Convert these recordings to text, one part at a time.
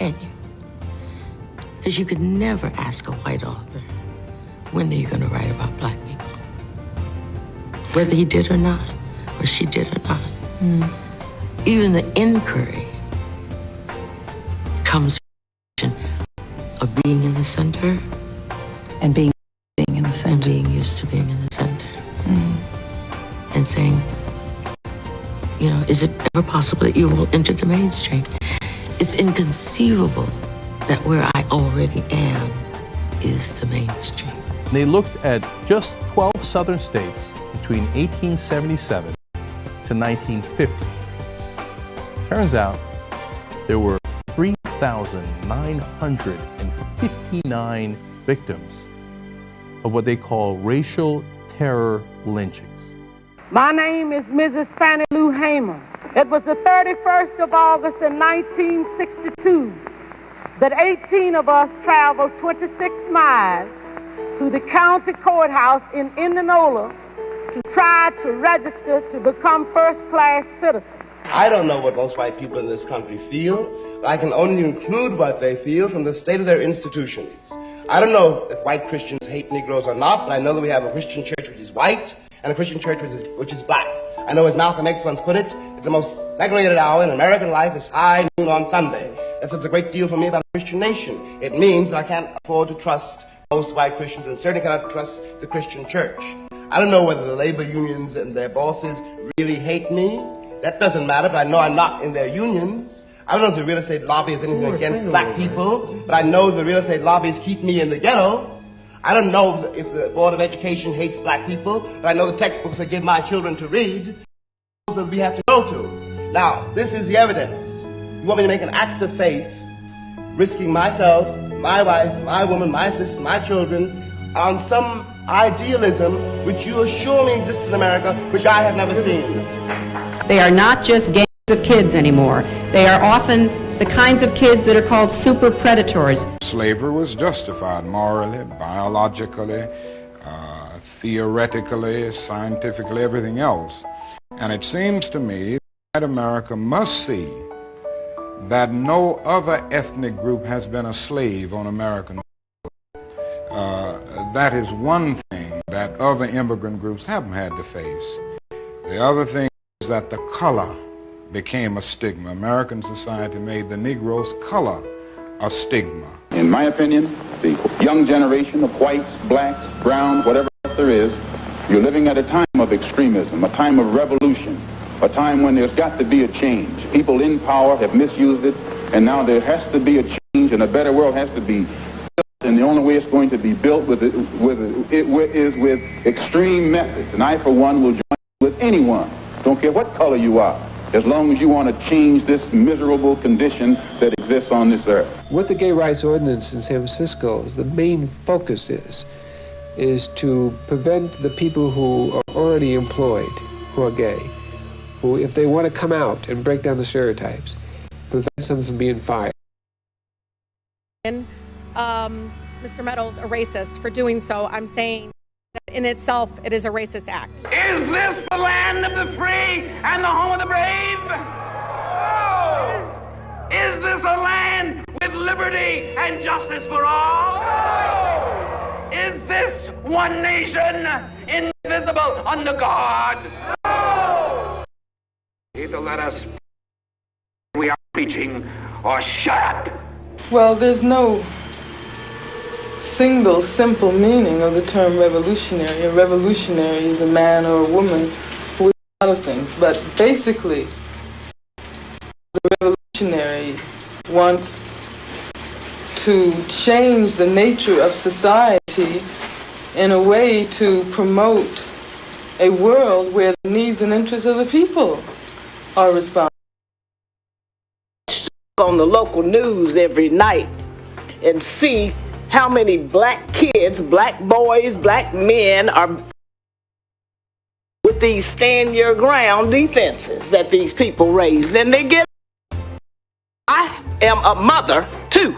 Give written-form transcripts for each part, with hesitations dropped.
can you? Because you could never ask a white author, when are you going to write about black people? Whether he did or not, or she did or not. Even the inquiry comes from of being in the center. And being in the center. And being used to being in the center. And saying, you know, is it ever possible that you will enter the mainstream? It's inconceivable that where I already am is the mainstream. They looked at just 12 southern states between 1877 to 1950. Turns out there were 3,959 victims of what they call racial terror lynchings. My name is Mrs. Fannie Lou Hamer. It was the 31st of August in 1962 that 18 of us traveled 26 miles to the county courthouse in Indianola to try to register to become first-class citizens. I don't know what most white people in this country feel, but I can only include what they feel from the state of their institutions. I don't know if white Christians hate Negroes or not, but I know that we have a Christian church which is white and a Christian church which is black. I know, as Malcolm X once put it, that the most segregated hour in American life is high noon on Sunday. That says a great deal for me about a Christian nation. It means that I can't afford to trust most white Christians and certainly cannot trust the Christian church. I don't know whether the labor unions and their bosses really hate me. That doesn't matter, but I know I'm not in their unions. I don't know if the real estate lobby is anything against black people, but I know the real estate lobbies keep me in the ghetto. I don't know if the Board of Education hates black people, but I know the textbooks I give my children to read, that we have to go to. Now, this is the evidence. You want me to make an act of faith, risking myself, my wife, my woman, my sister, my children, on some idealism which you assure me exists in America, which I have never seen. They are not just gangs of kids anymore. They are often the kinds of kids that are called super predators. Slavery was justified morally, biologically, theoretically, scientifically, everything else. And it seems to me that America must see that no other ethnic group has been a slave on American soil. That is one thing that other immigrant groups haven't had to face. The other thing is that the color became a stigma. American society made the Negro's color a stigma. In my opinion, the young generation of whites, blacks, browns, whatever else there is, you're living at a time of extremism, a time of revolution, a time when there's got to be a change. People in power have misused it, and now there has to be a change, and a better world has to be built, and the only way it's going to be built is with extreme methods. And I, for one, will join with anyone, don't care what color you are, as long as you want to change this miserable condition that exists on this earth. What the gay rights ordinance in San Francisco, the main focus is to prevent the people who are already employed, who are gay, who, if they want to come out and break down the stereotypes, prevent them from being fired. Mr. Meadows a racist for doing so. I'm saying that in itself it is a racist act. Is this the land of the free and the home of the brave? No! Is this a land with liberty and justice for all? No! Is this one nation indivisible under God? No! Either let us we are preaching or shut up. Well, there's no single simple meaning of the term revolutionary. A revolutionary is a man or a woman who is a lot of things, but basically the revolutionary wants to change the nature of society in a way to promote a world where the needs and interests of the people are responsible. On the local news every night and see how many black kids, black boys, black men are with these stand your ground defenses that these people raised. And they get, I am a mother too.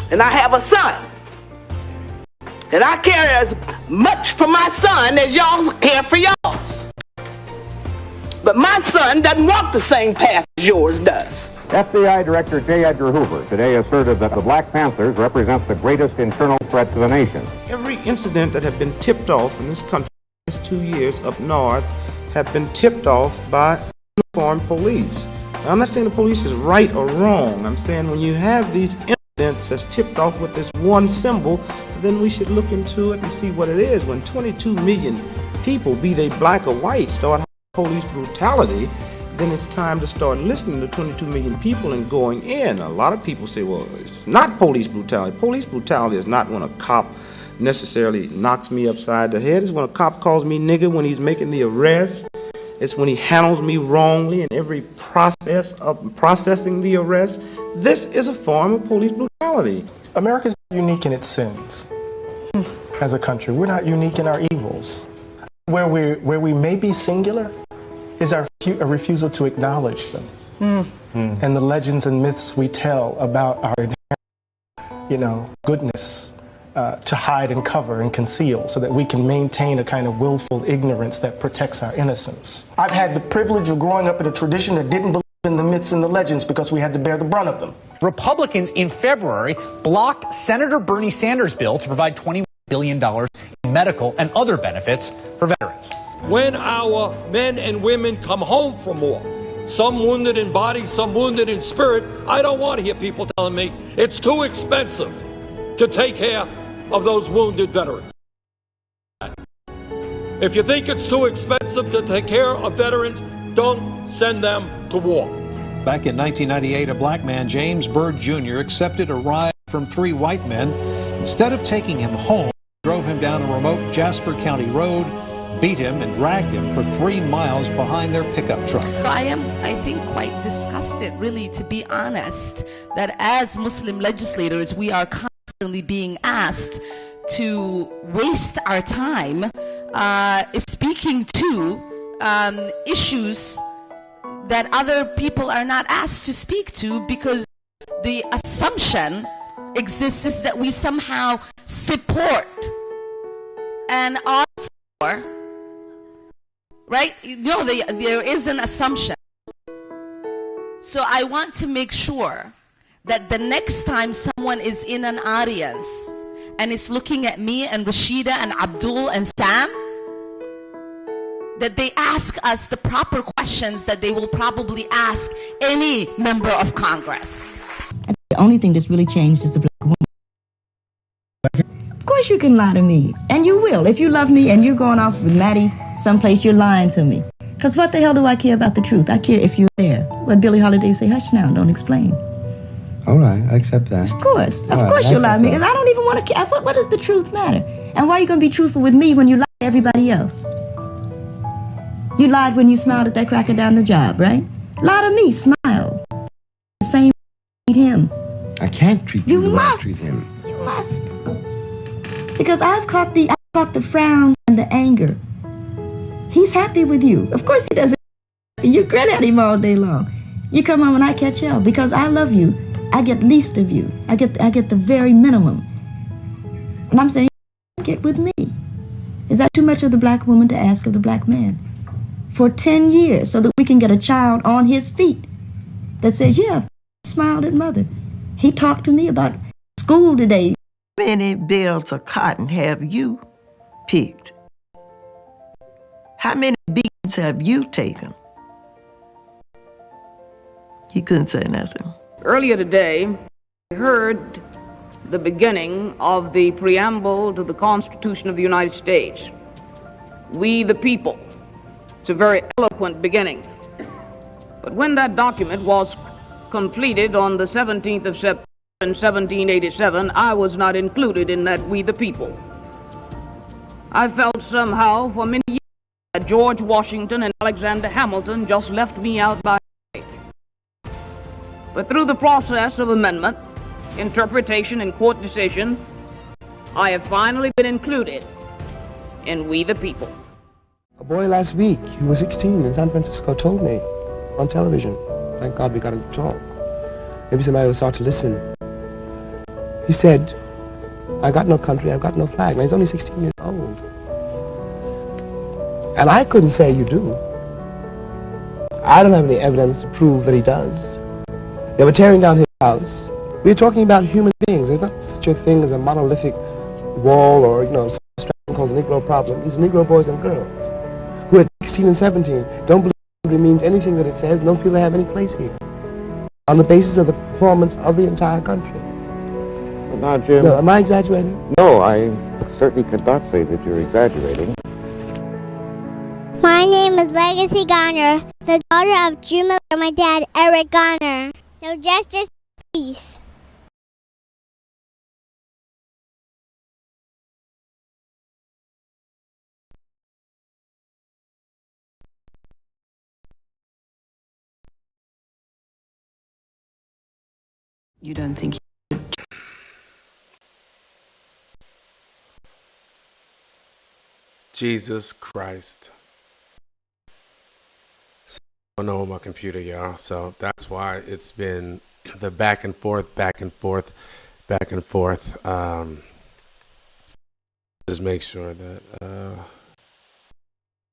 And I have a son. And I care as much for my son as y'all care for y'all's. But my son doesn't walk the same path as yours does. FBI Director J. Edgar Hoover today asserted that the Black Panthers represent the greatest internal threat to the nation. Every incident that have been tipped off in this country in the last 2 years up north have been tipped off by uniformed police. Now, I'm not saying the police is right or wrong. I'm saying when you have these incidents that's tipped off with this one symbol, then we should look into it and see what it is. When 22 million people, be they black or white, start police brutality, then it's time to start listening to 22 million people and going in. A lot of people say, well, it's not police brutality. Police brutality is not when a cop necessarily knocks me upside the head. It's when a cop calls me nigger when he's making the arrest. It's when he handles me wrongly in every process of processing the arrest. This is a form of police brutality. America's not unique in its sins as a country. We're not unique in our evils. Where we may be singular is our refusal to acknowledge them. And the legends and myths we tell about our inherent, goodness to hide and cover and conceal so that we can maintain a kind of willful ignorance that protects our innocence. I've had the privilege of growing up in a tradition that didn't believe in the myths and the legends because we had to bear the brunt of them. Republicans in February blocked Senator Bernie Sanders' bill to provide $21 billion in medical and other benefits for veterans. When our men and women come home from war, some wounded in body, some wounded in spirit, I don't want to hear people telling me it's too expensive to take care of those wounded veterans. If you think it's too expensive to take care of veterans, don't send them to war. Back in 1998, a black man, James Byrd Jr., accepted a ride from 3 white men. Instead of taking him home, drove him down a remote Jasper County road, beat him and dragged him for 3 miles behind their pickup truck. I am, I think, quite disgusted, really, to be honest, that as Muslim legislators, we are constantly being asked to waste our time speaking to issues that other people are not asked to speak to, because the assumption exists is that we somehow support and are for, right? There is an assumption. So I want to make sure that the next time someone is in an audience and is looking at me and Rashida and Abdul and Sam, that they ask us the proper questions that they will probably ask any member of Congress. The only thing that's really changed is the black woman. Of course you can lie to me, and you will. If you love me and you're going off with Maddie someplace, you're lying to me. Because what the hell do I care about the truth? I care if you're there. What Billie Holiday say, hush now, don't explain. All right, I accept that. Of course you'll lie to me, because I don't even want to care. What does the truth matter? And why are you going to be truthful with me when you lie to everybody else? You lied when you smiled at that cracker down the job, right? Lie to me, smile. The same treat him. I can't treat you the way I treat him. You must. Because I've caught the frown and the anger. He's happy with you. Of course he doesn't. You grin at him all day long. You come home and I catch hell because I love you. I get least of you. I get the very minimum. And I'm saying, get with me. Is that too much of the black woman to ask of the black man? For 10 years, so that we can get a child on his feet that says, yeah, smiled at mother. He talked to me about school today. How many bales of cotton have you picked? How many beans have you taken? He couldn't say nothing. Earlier today, I heard the beginning of the preamble to the Constitution of the United States. We the people. It's a very eloquent beginning. But when that document was completed on the 17th of September in 1787, I was not included in that we the people. I felt somehow for many years that George Washington and Alexander Hamilton just left me out by mistake. But through the process of amendment, interpretation, and court decision, I have finally been included in we the people. A boy last week, he was 16 in San Francisco, told me on television. Thank God we got him to talk. Maybe somebody will start to listen. He said, I got no country, I've got no flag. Now he's only 16 years old. And I couldn't say you do. I don't have any evidence to prove that he does. They were tearing down his house. We were talking about human beings. There's not such a thing as a monolithic wall or, some abstraction called the Negro problem. These Negro boys and girls who at 16 and 17 don't believe it means anything that it says, don't feel they have any place here, on the basis of the performance of the entire country. Well, now, Jim... No, am I exaggerating? No, I certainly could not say that you're exaggerating. My name is Legacy Garner, the daughter of Drew Miller and my dad, Eric Garner. No justice, peace. You don't think... Jesus Christ. So I don't know on my computer, y'all. So that's why it's been the back and forth. Just make sure that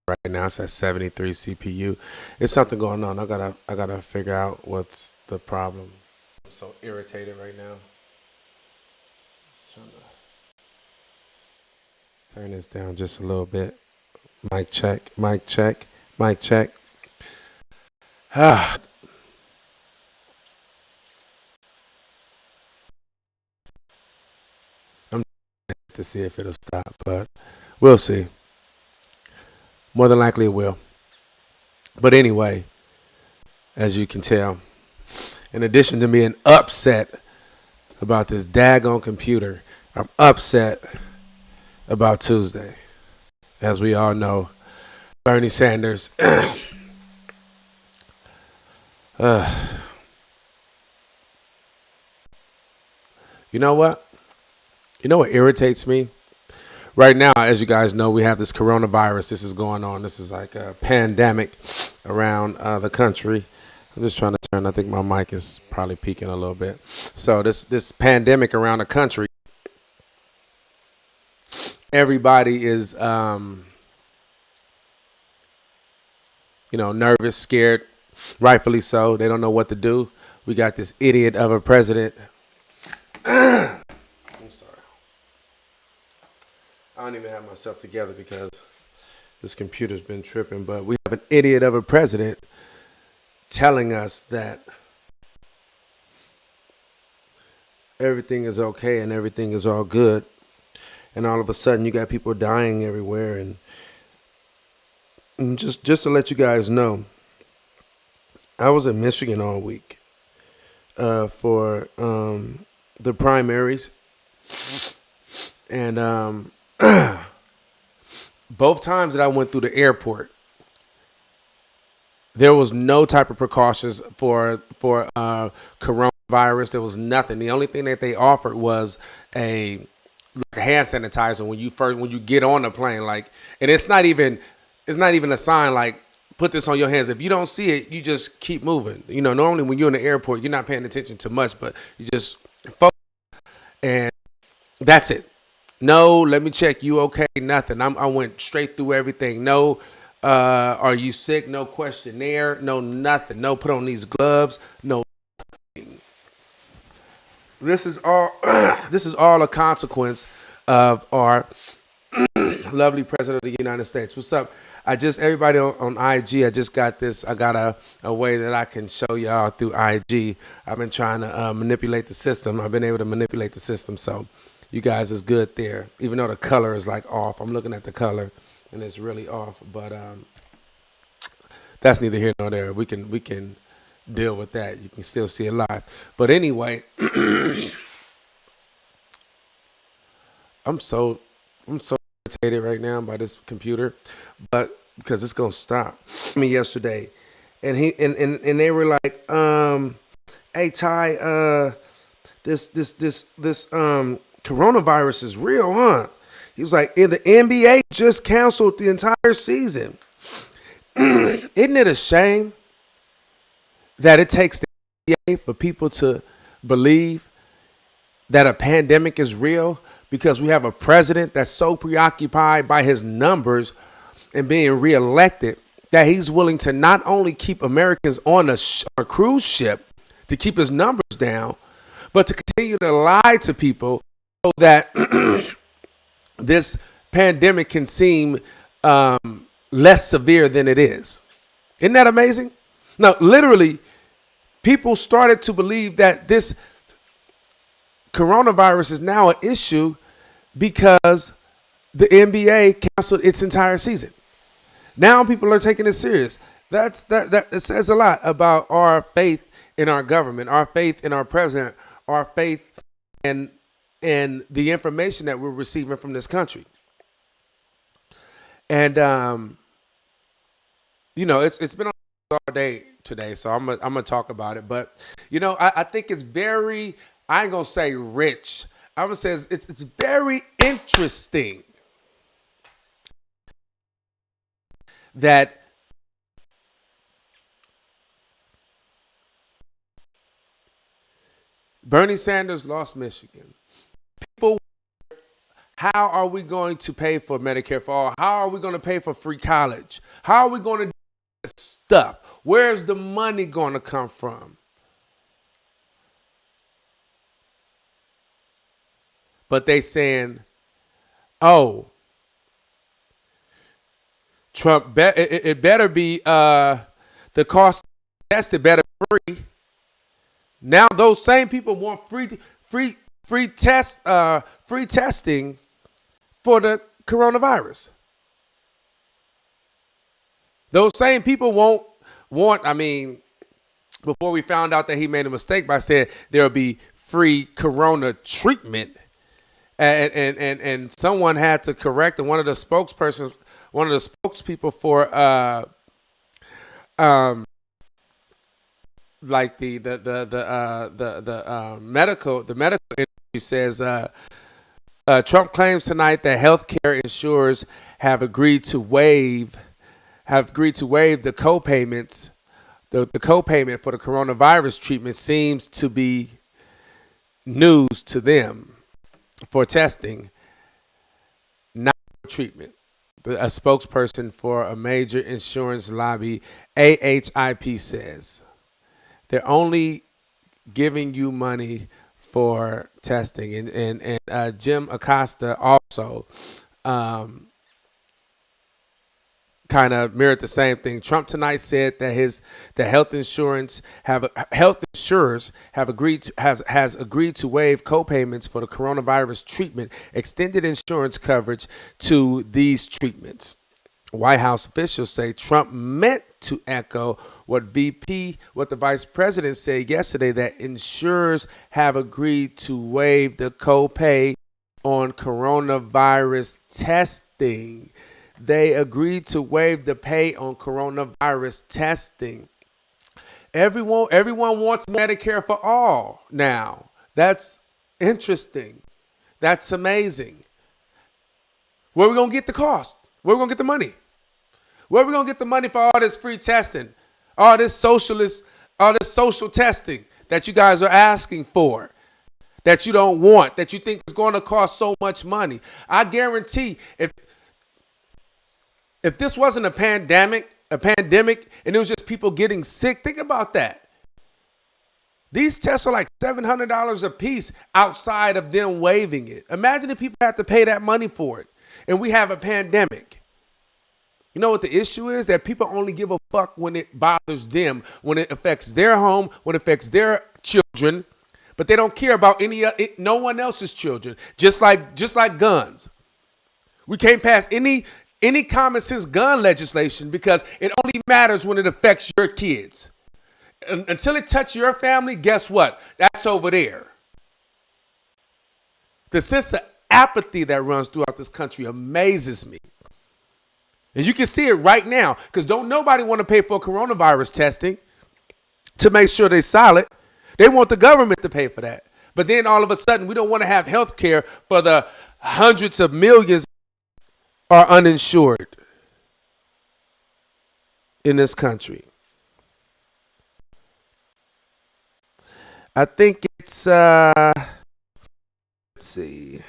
right now it's at 73 CPU. It's something going on. I gotta figure out what's the problem. I'm so irritated right now. Just trying to turn this down just a little bit. Mic check. Ah. I'm to see if it'll stop, but we'll see. More than likely it will. But anyway, as you can tell, in addition to being upset about this daggone computer, I'm upset about Tuesday. As we all know, Bernie Sanders you know what irritates me right now? As you guys know, we have this coronavirus. This is going on. This is like a pandemic around the country. I'm just trying to turn. I think my mic is probably peaking a little bit. So this pandemic around the country, everybody is nervous, scared, rightfully so. They don't know what to do. We got this idiot of a president. I'm sorry. I don't even have myself together because this computer's been tripping, but we have an idiot of a president telling us that everything is okay and everything is all good. And all of a sudden you got people dying everywhere. And just to let you guys know, I was in Michigan all week for the primaries. And both times that I went through the airport, there was no type of precautions for coronavirus. There was nothing. The only thing that they offered was a hand sanitizer when you get on the plane. And it's not even a sign like, put this on your hands. If you don't see it, you just keep moving. Normally when you're in the airport, you're not paying attention to much, but you just focus. And that's it. No, let me check you okay, nothing. I went straight through everything. No, are you sick? No questionnaire, no nothing. No, put on these gloves, no. This is all a consequence of our lovely president of the United States. What's up? Everybody on IG, I just got this. I got a way that I can show y'all through IG. I've been trying to manipulate the system. I've been able to manipulate the system. So you guys is good there. Even though the color is like off. I'm looking at the color and it's really off. But that's neither here nor there. We can deal with that. You can still see it live. But anyway, I'm so irritated right now by this computer, but because it's gonna stop me yesterday, and they were like, hey Ty, this coronavirus is real, huh? He was like, the NBA just canceled the entire season. Isn't it a shame that it takes the NBA for people to believe that a pandemic is real? Because we have a president that's so preoccupied by his numbers and being reelected that he's willing to not only keep Americans on a cruise ship to keep his numbers down, but to continue to lie to people so that this pandemic can seem less severe than it is. Isn't that amazing? Now, literally, people started to believe that this coronavirus is now an issue because the NBA canceled its entire season. Now people are taking it serious. That it says a lot about our faith in our government, our faith in our president, our faith in the information that we're receiving from this country. And it's been all day today, so I'm gonna talk about it. But I think it's very, I ain't gonna say rich. I'm gonna say it's very interesting that Bernie Sanders lost Michigan. People, how are we going to pay for Medicare for all? How are we going to pay for free college? How are we going to do this stuff? Where's the money going to come from? But they saying, oh, Trump, it better be the cost tested better free. Now those same people want free testing for the coronavirus. Those same people won't want, before we found out that he made a mistake by saying there'll be free corona treatment. And someone had to correct, and one of the spokespeople for like the medical industry says Trump claims tonight that healthcare insurers have agreed to waive the co-payments. The co-payment for the coronavirus treatment seems to be news to them for testing, not for treatment. A spokesperson for a major insurance lobby, AHIP, says they're only giving you money for testing. And Jim Acosta also kind of mirrored the same thing. Trump tonight said that health insurers have agreed to waive co-payments for the coronavirus treatment, extended insurance coverage to these treatments. White House officials say Trump meant to echo what the vice president said yesterday, that insurers have agreed to waive the co-pay on coronavirus testing. They agreed to waive the pay on coronavirus testing. Everyone wants Medicare for all now. That's interesting. That's amazing. Where are we going to get the cost? Where are we going to get the money? Where are we going to get the money for all this free testing? All this social testing that you guys are asking for, that you don't want, that you think is going to cost so much money. I guarantee if this wasn't a pandemic and it was just people getting sick, think about that. These tests are like $700 a piece outside of them waiving it. Imagine if people have to pay that money for it and we have a pandemic. You know what the issue is? That people only give a fuck when it bothers them, when it affects their home, when it affects their children, but they don't care about no one else's children. Just like guns. We can't pass any common sense gun legislation because it only matters when it affects your kids. Until it touches your family, guess what? That's over there. The sense of apathy that runs throughout this country amazes me. And you can see it right now because don't nobody want to pay for coronavirus testing to make sure they're solid. They want the government to pay for that. But then all of a sudden, we don't want to have health care for the hundreds of millions are uninsured in this country. I think it's, let's see.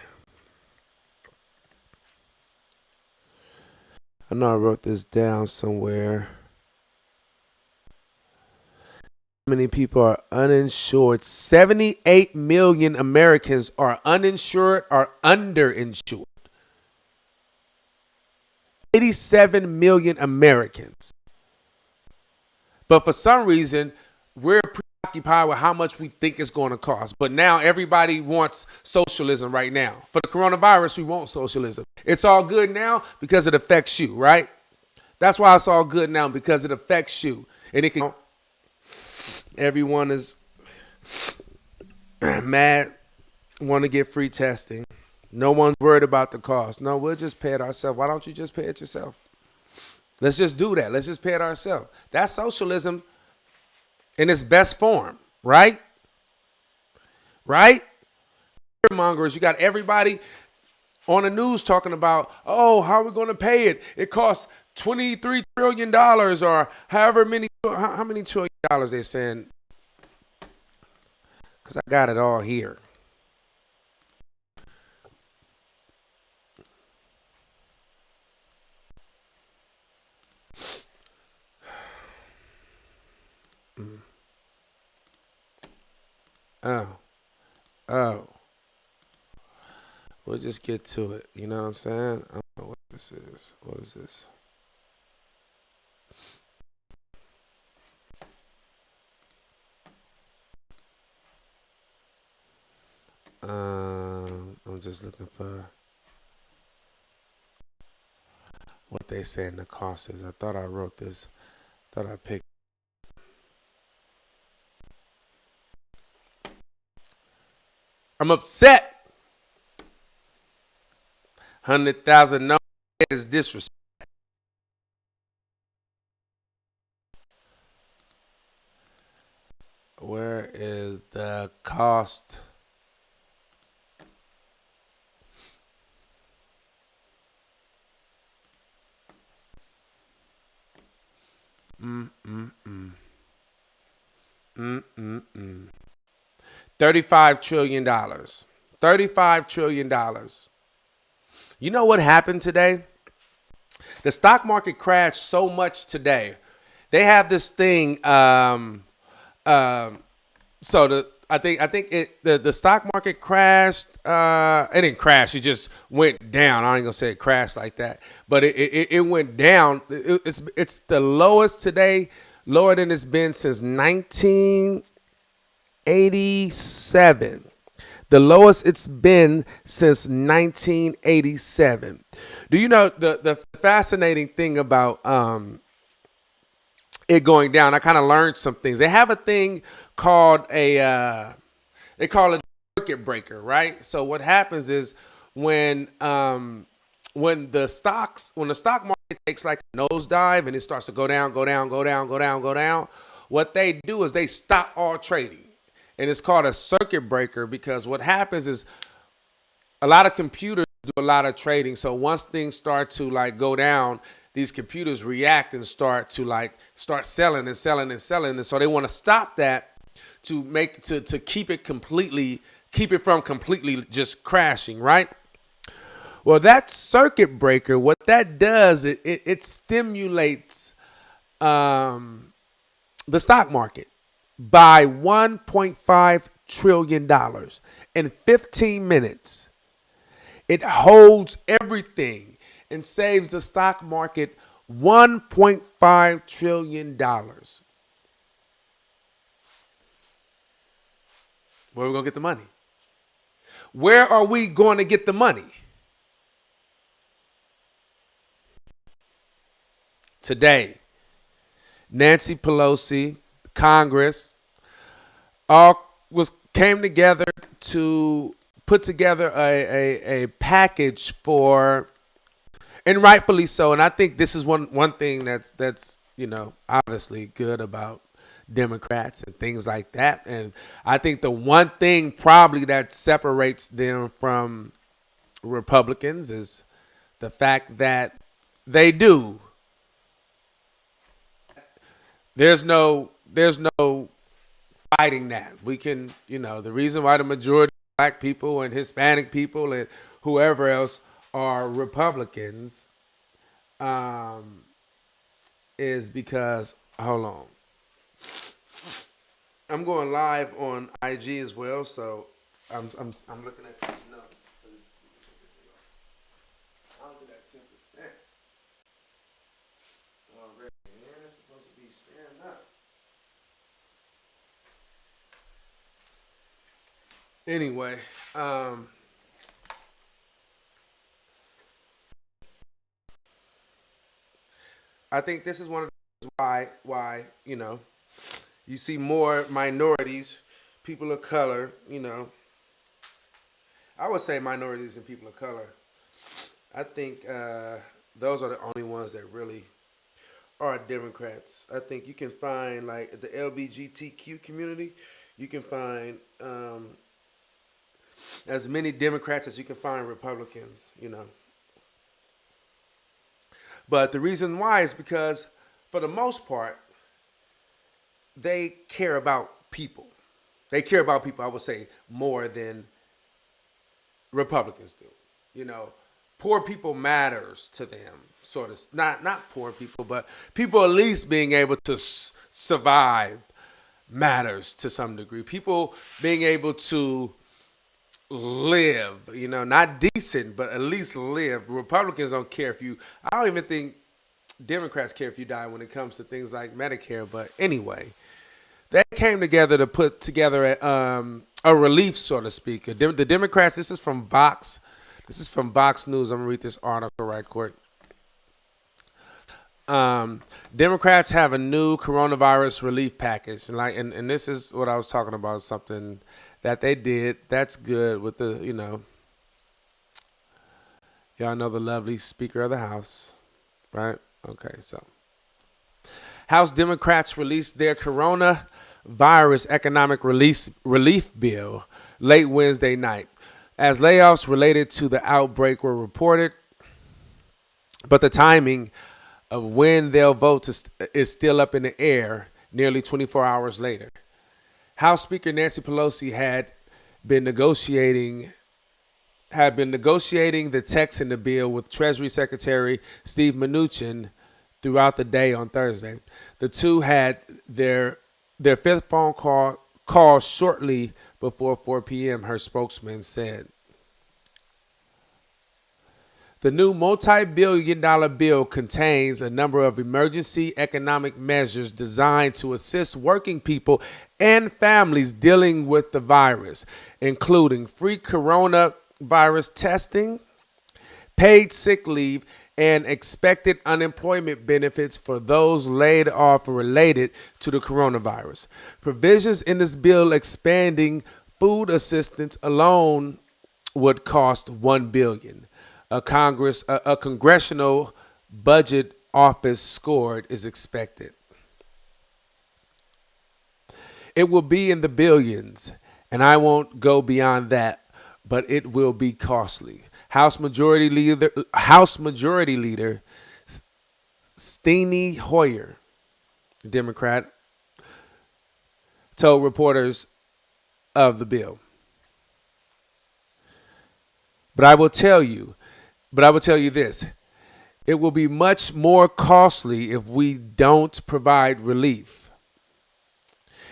I know I wrote this down somewhere. many people are uninsured? 78 million Americans are uninsured or underinsured. 87 million Americans. But for some reason, we're preoccupied with how much we think it's going to cost. But now everybody wants socialism right now. For the coronavirus, we want socialism. It's all good now because it affects you, right? That's why it's all good now, because it affects you. And it can. Everyone is mad, want to get free testing. No one's worried about the cost. No, we'll just pay it ourselves. Why don't you just pay it yourself? Let's just do that. Let's just pay it ourselves. That's socialism in its best form, right? Right? Mongers, you got everybody on the news talking about, oh, how are we going to pay it? It costs $23 trillion or however many, how many $1 trillion they're saying? Because I got it all here. Oh. We'll just get to it. You know what I'm saying? I don't know what this is. What is this? I'm just looking for what they say in the cost is. I thought I wrote this. Thought I picked. I'm upset. 100,000 no is disrespect. Where is the cost? $35 trillion. $35 trillion. You know what happened today? The stock market crashed so much today. They have this thing. I think the stock market crashed. It didn't crash. It just went down. I ain't gonna say it crashed like that, but it went down. It's the lowest today, lower than it's been since 1987. The lowest it's been since 1987. Do you know the fascinating thing about it going down? I kind of learned some things. They have a thing called they call it a circuit breaker, right? So what happens is when the stock market takes like a nosedive and it starts to go down, what they do is they stop all trading. And it's called a circuit breaker because what happens is a lot of computers do a lot of trading. So once things start to like go down, these computers react and start selling and selling and selling. And so they want to stop that to keep it from completely just crashing, right? Well, that circuit breaker, what that does, it stimulates the stock market by $1.5 trillion in 15 minutes. It holds everything and saves the stock market $1.5 trillion. Where are we going to get the money? Where are we going to get the money? Today, Nancy Pelosi, Congress, all came together to put together a package for, and rightfully so. And I think this is one thing that's obviously good about Democrats and things like that. And I think the one thing probably that separates them from Republicans is the fact that they do. There's no fighting that. We can, the reason why the majority of black people and Hispanic people and whoever else are Republicans is because, hold on. I'm going live on IG as well, so I'm looking at these notes. How's it at 10%? Already, man, it's supposed to be standing up. Anyway, I think this is one of the reasons why you see more minorities, people of color. I would say minorities and people of color. I think those are the only ones that really are Democrats. I think you can find like the LGBTQ community. You can find as many Democrats as you can find Republicans. But the reason why is because, for the most part, they care about people. They care about people, I would say, more than Republicans do. Poor people matters to them, sort of. Not poor people, but people at least being able to survive matters to some degree. People being able to live, not decent, but at least live. Republicans don't care if you, I don't even think Democrats care if you die when it comes to things like Medicare. But anyway, they came together to put together a relief, so to speak. The Democrats, this is from Vox. This is from Vox News. I'm going to read this article right quick. Democrats have a new coronavirus relief package. And this is what I was talking about, something that they did. That's good with the, y'all know the lovely Speaker of the House, right? Okay, so House Democrats released their coronavirus economic relief bill late Wednesday night, as layoffs related to the outbreak were reported, but the timing of when they'll vote is still up in the air nearly 24 hours later. House Speaker Nancy Pelosi had been negotiating the text in the bill with Treasury Secretary Steve Mnuchin throughout the day on Thursday. The two had their fifth phone call shortly before 4 p.m., her spokesman said. The new multi-billion-dollar bill contains a number of emergency economic measures designed to assist working people and families dealing with the virus, including free coronavirus testing, paid sick leave, and expected unemployment benefits for those laid off related to the coronavirus. Provisions in this bill expanding food assistance alone would cost $1 billion. A congressional budget office scored is expected. It will be in the billions, and I won't go beyond that, but it will be costly. House Majority Leader Steny Hoyer, Democrat, told reporters of the bill. But I will tell you this. It will be much more costly if we don't provide relief.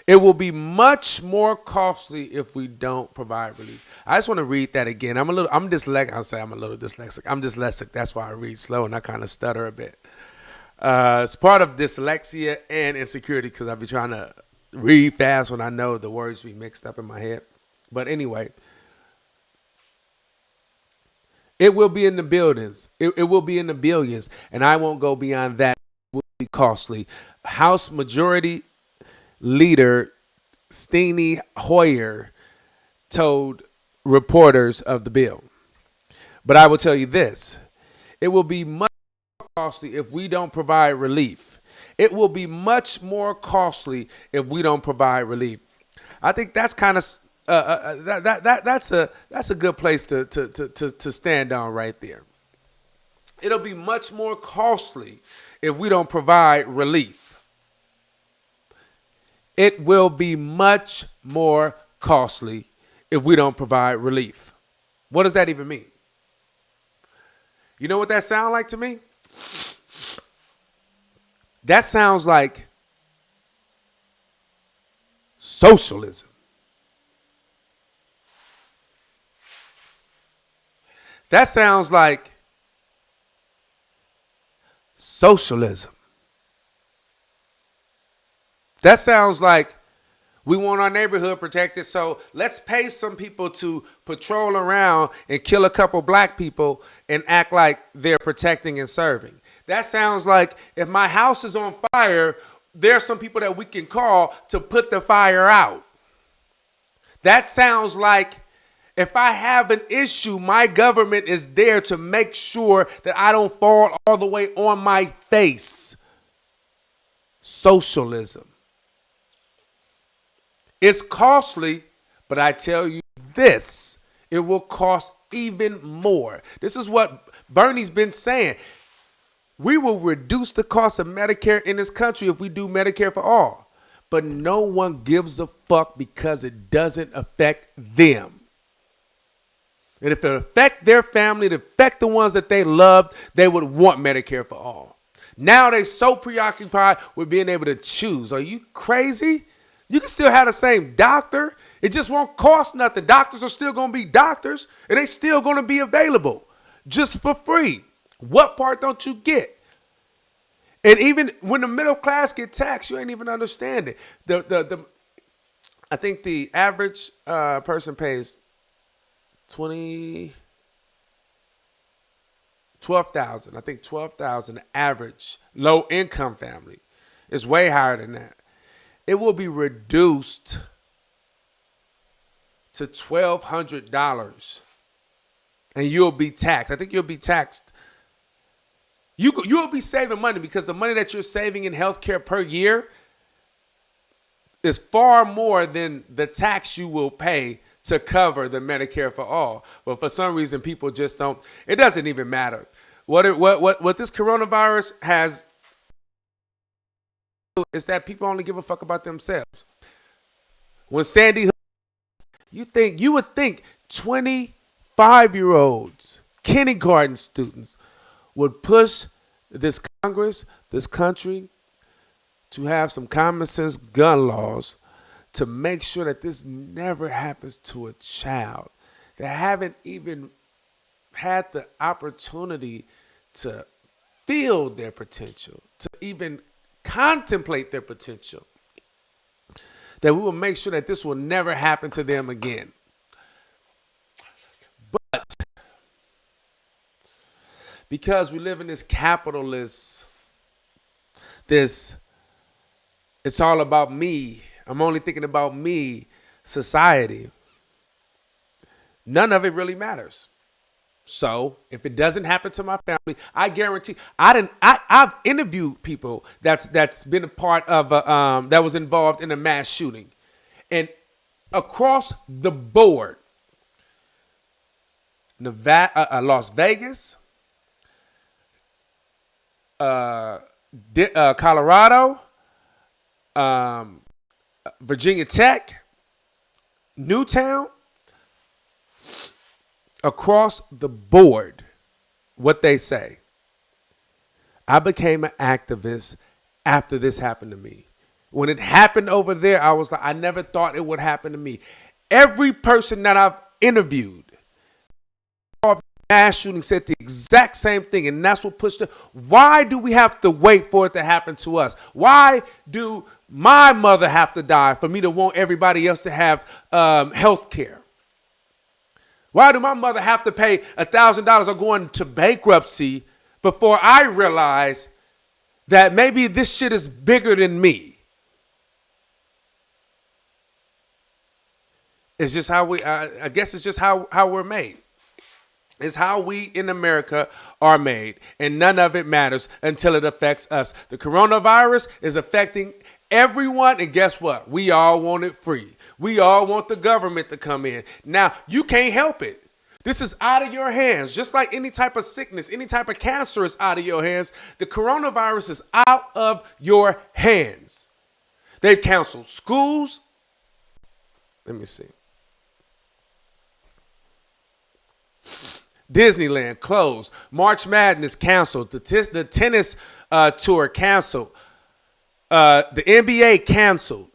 It will be much more costly if we don't provide relief. I just want to read that again. I'm dyslexic. I'll say I'm a little dyslexic. I'm dyslexic. That's why I read slow and I kind of stutter a bit. It's part of dyslexia and insecurity because I be trying to read fast when I know the words be mixed up in my head. But anyway, it will be in the buildings. It will be in the billions, and I won't go beyond that. It will be costly. House Majority Leader Steny Hoyer told reporters of the bill. But I will tell you this. It will be much more costly if we don't provide relief. It will be much more costly if we don't provide relief. I think that's kind of that's a good place to stand on right there. It'll be much more costly if we don't provide relief. It will be much more costly if we don't provide relief. What does that even mean? You know what that sounds like to me? That sounds like Socialism. That sounds like socialism. That sounds like we want our neighborhood protected, so let's pay some people to patrol around and kill a couple black people and act like they're protecting and serving. That sounds like if my house is on fire, there's some people that we can call to put the fire out. That sounds like if I have an issue, my government is there to make sure that I don't fall all the way on my face. Socialism. It's costly, but I tell you this, it will cost even more. This is what Bernie's been saying. We will reduce the cost of Medicare in this country if we do Medicare for all. But no one gives a fuck because it doesn't affect them. And if it affect their family, it affect the ones that they loved, they would want Medicare for all. Now they're so preoccupied with being able to choose. Are you crazy? You can still have the same doctor. It just won't cost nothing. Doctors are still going to be doctors, and they still going to be available just for free. What part don't you get? And even when the middle class get taxed, you ain't even understanding. I think the average person pays $12,000. I think $12,000 average low income family is way higher than that. It will be reduced to $1,200, and you'll be taxed. I think you'll be taxed. You'll be saving money because the money that you're saving in healthcare per year is far more than the tax you will pay to cover the Medicare for all. But for some reason, people just don't. It doesn't even matter. What this coronavirus has is that people only give a fuck about themselves. When Sandy Hook, you would think 25-year-olds, kindergarten students would push this Congress, this country, to have some common sense gun laws to make sure that this never happens to a child that haven't even had the opportunity to feel their potential, to even contemplate their potential, that we will make sure that this will never happen to them again. But because we live in this capitalist, it's all about me, I'm only thinking about me society, none of it really matters. So if it doesn't happen to my family, I guarantee I've interviewed people that's been a part of that was involved in a mass shooting, and across the board, Nevada, Las Vegas, Colorado, Virginia Tech, Newtown. Across the board, what they say. I became an activist after this happened to me. When it happened over there, I was like, I never thought it would happen to me. Every person that I've interviewed, mass shooting, said the exact same thing, and that's what pushed it. Why do we have to wait for it to happen to us? Why do my mother have to die for me to want everybody else to have health care? Why do my mother have to pay $1,000 or go into bankruptcy before I realize that maybe this shit is bigger than me? It's just how I guess it's just how we're made. It's how we in America are made, and none of it matters until it affects us. The coronavirus is affecting everyone, and guess what? We all want it free. We all want the government to come in. Now, you can't help it. This is out of your hands. Just like any type of sickness, any type of cancer is out of your hands. The coronavirus is out of your hands. They've canceled schools. Let me see. Disneyland closed. March Madness canceled. The tennis tour canceled. The NBA canceled.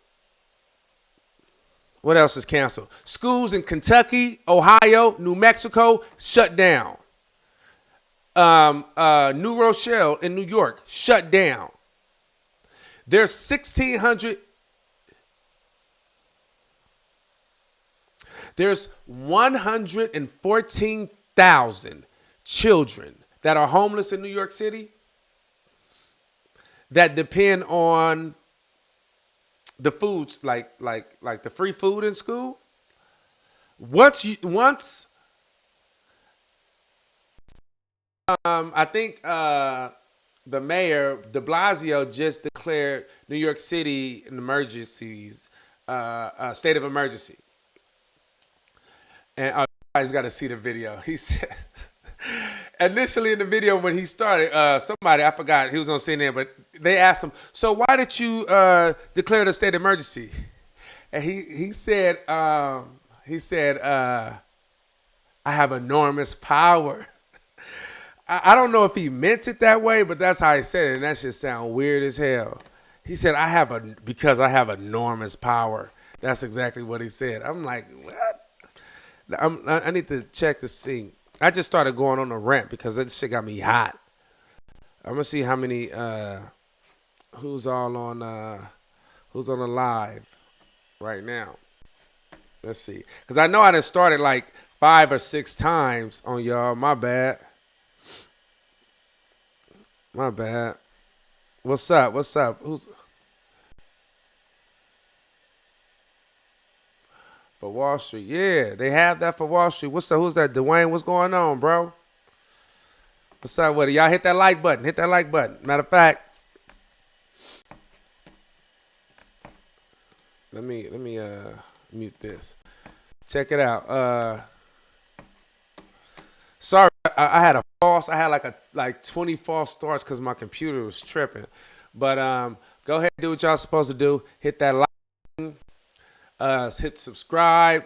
What else is canceled? Schools in Kentucky, Ohio, New Mexico, shut down. New Rochelle in New York, shut down. There's 1,600. There's 114,000 children that are homeless in New York City that depend on the foods, like the free food in school. I think the mayor, de Blasio, just declared New York City an emergencies, state of emergency. And you guys got to see the video. He said, initially in the video when he started, somebody, I forgot, he was on CNN, but they asked him, so why did you declare the state of emergency? And he said, I have enormous power. I don't know if he meant it that way, but that's how he said it, and that shit sound weird as hell. He said, because I have enormous power. That's exactly what he said. I'm like, what? I need to check to see. I just started going on a rant because that shit got me hot. I'm gonna see how many who's on the live right now. Let's see, because I know I done started like 5 or 6 times on y'all. My bad. What's up? Who's for Wall Street? Yeah, they have that for Wall Street. Who's that? Dwayne, what's going on, bro? What's up with it? Y'all hit that like button. Hit that like button. Matter of fact, let me mute this. Check it out. Sorry, I had like 20 false starts because my computer was tripping. But go ahead and do what y'all supposed to do. Hit that like button. Hit subscribe.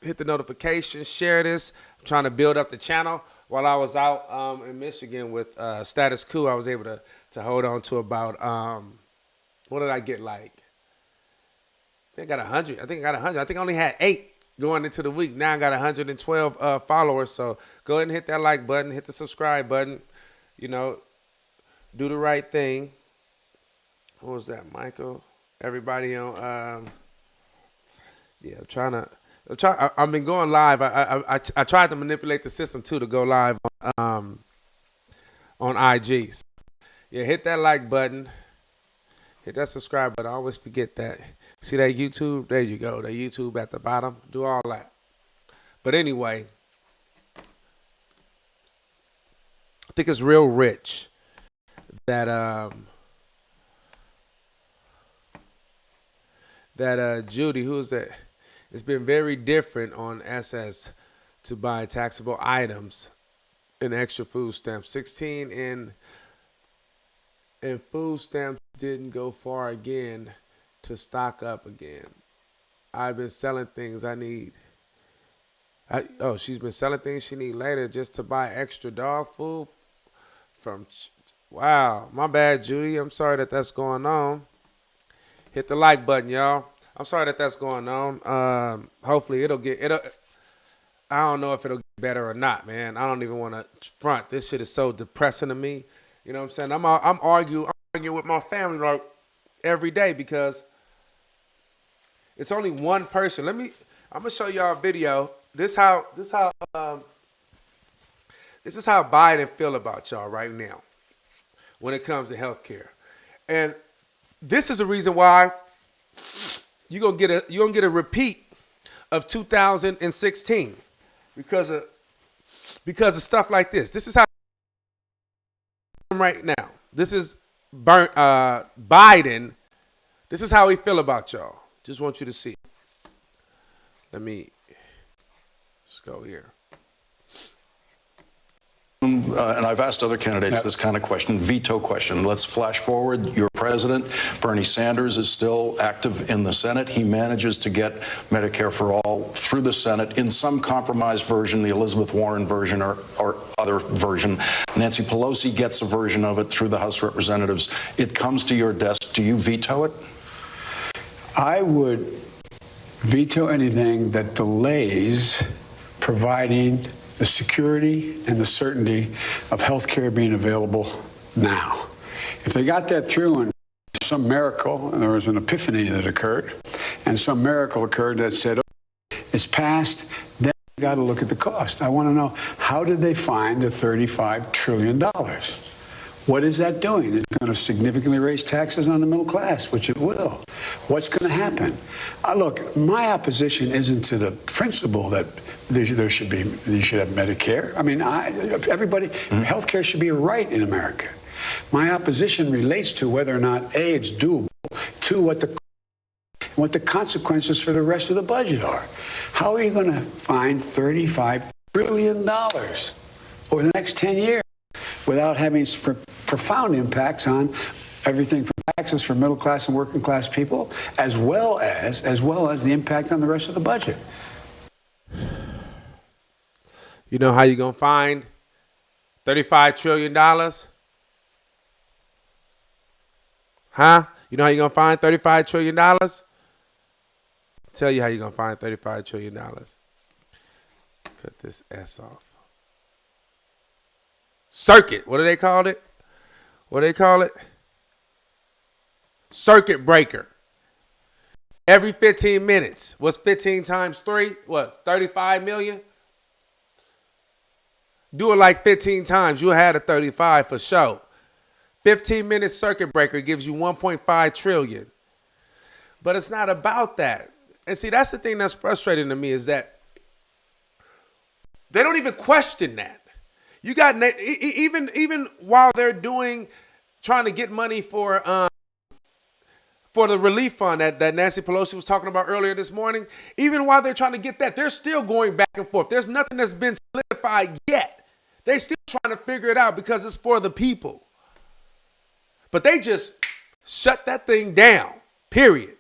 Hit the notification. Share this. I'm trying to build up the channel. While I was out in Michigan with Status Quo, I was able to hold on to about, what did I get like? I think I got 100. I think I only had 8 going into the week. Now I got 112 followers. So go ahead and hit that like button. Hit the subscribe button. You know, do the right thing. Who was that, Michael? Everybody on, yeah, I've been going live. I tried to manipulate the system too to go live on IG. So, yeah, hit that like button. Hit that subscribe button. I always forget that. See that YouTube? There you go. The YouTube at the bottom. Do all that. But anyway, I think it's real rich that Judy, who is that? It's been very different on SS to buy taxable items and extra food stamps. 16 in food stamps didn't go far again to stock up again. I've been selling things I need. She's been selling things she need later just to buy extra dog food from. Wow, my bad, Judy. I'm sorry that that's going on. Hit the like button, y'all. I'm sorry that that's going on. Hopefully it'll. I don't know if it'll get better or not, man. I don't even want to front. This shit is so depressing to me. You know what I'm saying? I'm arguing with my family like every day because it's only one person. I'm gonna show y'all a video. This is how Biden feel about y'all right now when it comes to healthcare, and this is a reason why you're gonna get a repeat of 2016 because of stuff like this. This is how right now. This is Biden. This is how he feel about y'all. Just want you to see. Let's go here. And I've asked other candidates this kind of question, veto question. Let's flash forward. Your president, Bernie Sanders, is still active in the Senate. He manages to get Medicare for all through the Senate in some compromised version, the Elizabeth Warren version or other version. Nancy Pelosi gets a version of it through the House of Representatives. It comes to your desk. Do you veto it? I would veto anything that delays providing the security and the certainty of health care being available now. If they got that through and some miracle, and there was an epiphany that occurred, and some miracle occurred that said, oh, it's passed, then you got to look at the cost. I want to know, how did they find the $35 trillion? What is that doing? It's going to significantly raise taxes on the middle class, which it will. What's going to happen? Look, my opposition isn't to the principle that you should have Medicare. I mean, everybody, health care should be a right in America. My opposition relates to whether or not, A, it's doable, two, what the consequences for the rest of the budget are. How are you going to find $35 trillion over the next 10 years without having profound impacts on everything from taxes for middle class and working class people, as well as the impact on the rest of the budget? You know how you're going to find $35 trillion? Huh? You know how you're going to find $35 trillion? Tell you how you're going to find $35 trillion. Cut this S off. Circuit. What do they call it? What do they call it? Circuit breaker. Every 15 minutes. What's 15 times 3? What? 35 million? Do it like 15 times. You'll have a 35 for sure. 15-minute circuit breaker gives you 1.5 trillion. But it's not about that. And see, that's the thing that's frustrating to me, is that they don't even question that. You got even while they're trying to get money for the relief fund that Nancy Pelosi was talking about earlier this morning, even while they're trying to get that, they're still going back and forth. There's nothing that's been solidified yet. They're still trying to figure it out because it's for the people. But they just shut that thing down, period.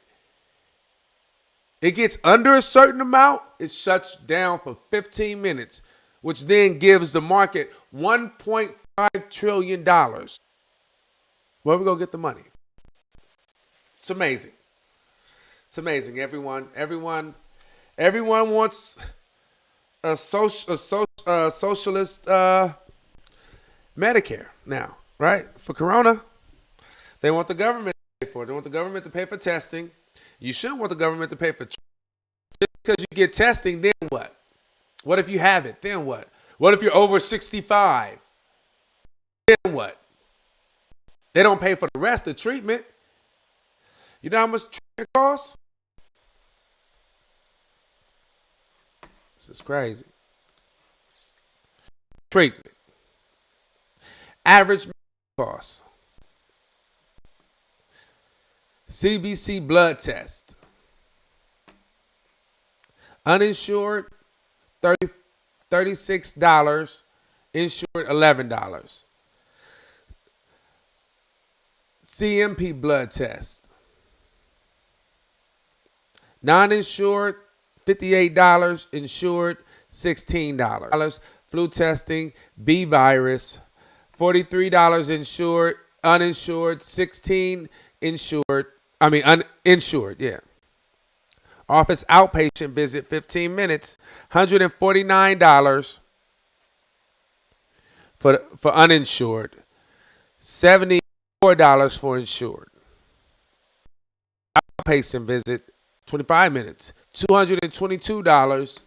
It gets under a certain amount, it shuts down for 15 minutes, which then gives the market $1.5 trillion. Where we going to get the money? It's amazing. It's amazing. Everyone wants a socialist Medicare now, right? For Corona, they want the government to pay for it. They want the government to pay for testing. You shouldn't want the government to pay for just because you get testing, then what? What if you have it? Then what? What if you're over 65? Then what? They don't pay for the rest of the treatment. You know how much treatment costs? This is crazy. Treatment. Average cost. CBC blood test. Uninsured, $36. Insured, $11. CMP blood test. Non-insured, $58. Insured, $16. Flu testing, B virus, $43 insured, uninsured, $16 insured. Uninsured, yeah. Office outpatient visit, 15 minutes, $149 for uninsured, $74 for insured. Outpatient visit, 25 minutes, $222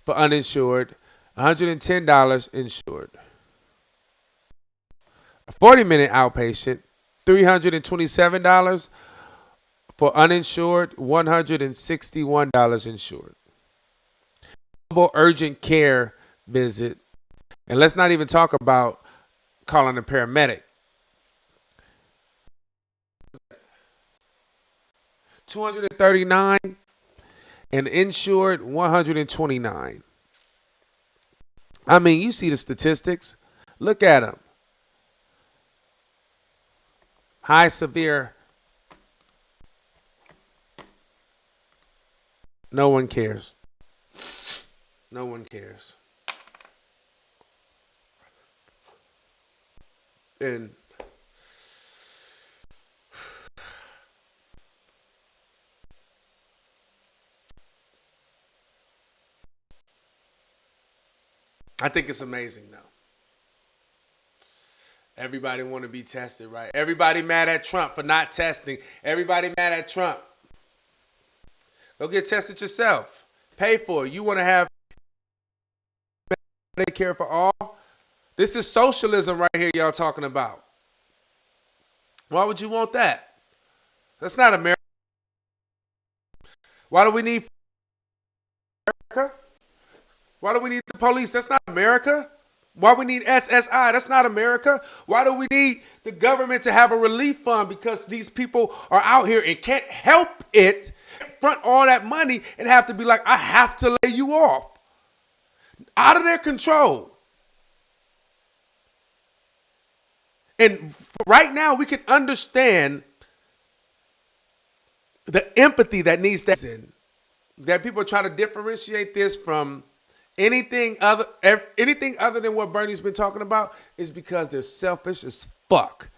for uninsured, $110 insured. A 40-minute outpatient, $327 for uninsured, $161 insured. Mobile urgent care visit, and let's not even talk about calling a paramedic. $239 and insured $129. I mean, you see the statistics. Look at them. High, severe. No one cares. No one cares. And I think it's amazing, though. Everybody want to be tested, right? Everybody mad at Trump for not testing. Everybody mad at Trump. Go get tested yourself. Pay for it. You want to have Medicare for all? This is socialism right here y'all talking about. Why would you want that? That's not America. Why do we need America? Why do we need the police? That's not America. Why we need SSI? That's not America. Why do we need the government to have a relief fund? Because these people are out here and can't help it, front all that money and have to be like, I have to lay you off. Out of their control. And right now we can understand the empathy that needs to happen. That people try to differentiate this from anything other than what Bernie's been talking about is because they're selfish as fuck.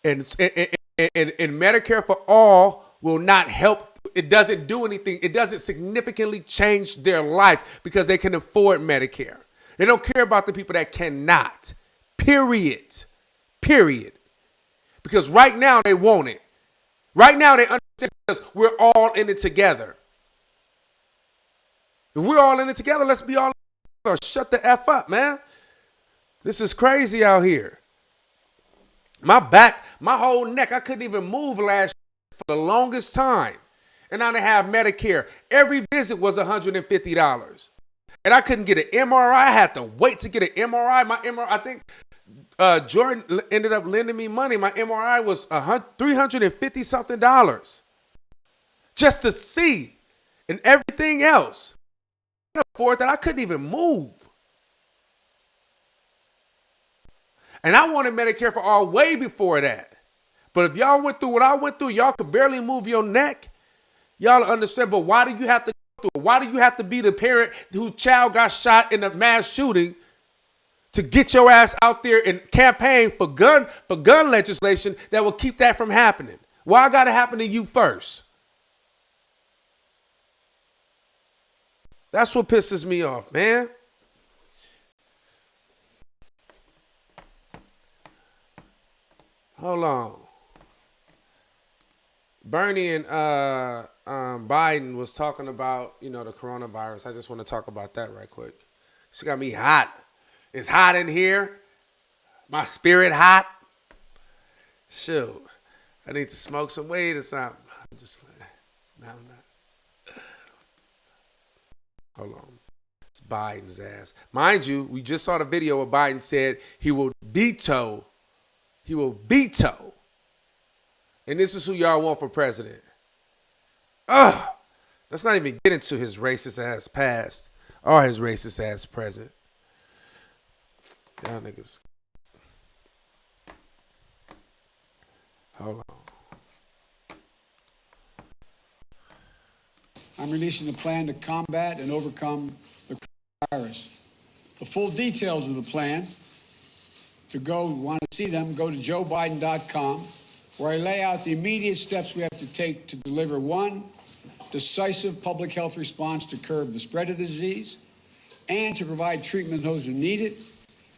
And Medicare for all will not help. It doesn't do anything. It doesn't significantly change their life because they can afford Medicare. They don't care about the people that cannot. Period. Because right now they want it. Right now they understand because we're all in it together. If we're all in it together, let's be all in it together. Shut the F up, man. This is crazy out here. My back, my whole neck, I couldn't even move last year for the longest time. And I didn't have Medicare. Every visit was $150. And I couldn't get an MRI. I had to wait to get an MRI. My MRI, I think Jordan ended up lending me money. My MRI was $350 something just to see, and everything else. I couldn't afford that. I couldn't even move. And I wanted Medicare for all way before that. But if y'all went through what I went through, y'all could barely move your neck. Y'all understand. But why do you have to go through it? Why do you have to be the parent whose child got shot in a mass shooting to get your ass out there and campaign for gun legislation that will keep that from happening? Why got to happen to you first? That's what pisses me off, man. Hold on. Bernie and Biden was talking about, the coronavirus. I just want to talk about that right quick. She got me hot. It's hot in here. My spirit hot. Shoot. I need to smoke some weed or something. I'm just playing. No, I'm not. Hold on. It's Biden's ass. Mind you, we just saw the video where Biden said he will veto. And this is who y'all want for president. Let's not even get into his racist ass past or his racist ass present. Y'all niggas. Hold on. I'm releasing a plan to combat and overcome the coronavirus. The full details of the plan, want to see them, go to joebiden.com, where I lay out the immediate steps we have to take to deliver one decisive public health response to curb the spread of the disease and to provide treatment to those who need it,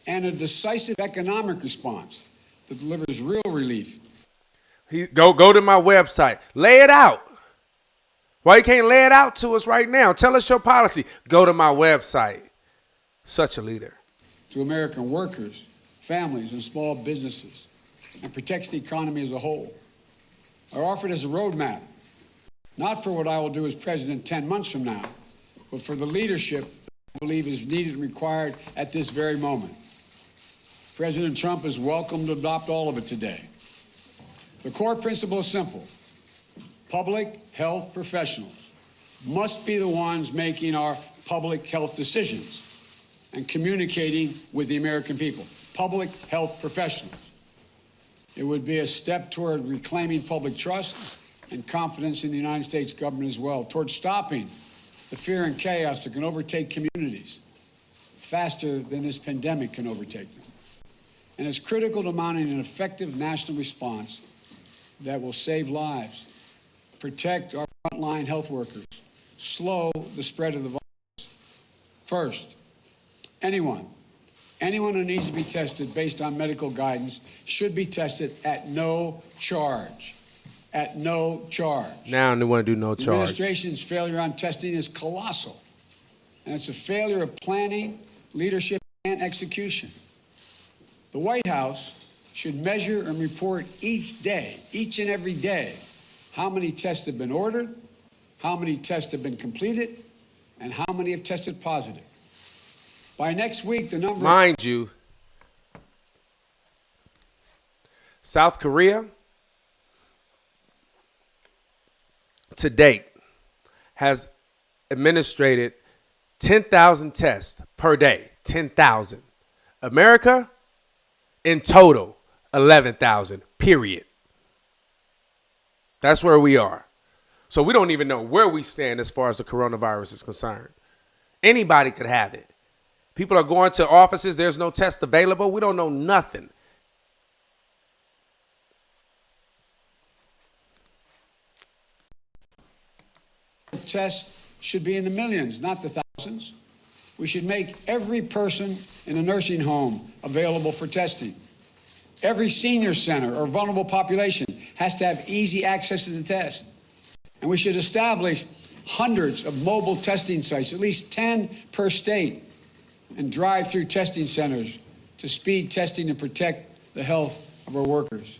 and a decisive economic response that delivers real relief. Go to my website. Lay it out. Why you can't lay it out to us right now? Tell us your policy. Go to my website. Such a leader. To American workers, families, and small businesses, and protects the economy as a whole. I offer it as a roadmap, not for what I will do as president 10 months from now, but for the leadership that I believe is needed and required at this very moment. President Trump is welcome to adopt all of it today. The core principle is simple. Public health professionals must be the ones making our public health decisions and communicating with the American people. Public health professionals. It would be a step toward reclaiming public trust and confidence in the United States government as well, toward stopping the fear and chaos that can overtake communities faster than this pandemic can overtake them. And it's critical to mounting an effective national response that will save lives, protect our frontline health workers, slow the spread of the virus. First, Anyone who needs to be tested based on medical guidance should be tested at no charge. At no charge. Now they want to do no The charge. administration's failure on testing is colossal, and it's a failure of planning, leadership, and execution. The White House should measure and report each day, each and every day, how many tests have been ordered, how many tests have been completed, and how many have tested positive. By next week, the number... Mind you, South Korea, to date, has administered 10,000 tests per day. 10,000. America, in total, 11,000, period. That's where we are. So we don't even know where we stand as far as the coronavirus is concerned. Anybody could have it. People are going to offices. There's no test available. We don't know nothing. Tests should be in the millions, not the thousands. We should make every person in a nursing home available for testing. Every senior center or vulnerable population has to have easy access to the test. And we should establish hundreds of mobile testing sites, at least 10 per state, and drive-through testing centers to speed testing and protect the health of our workers.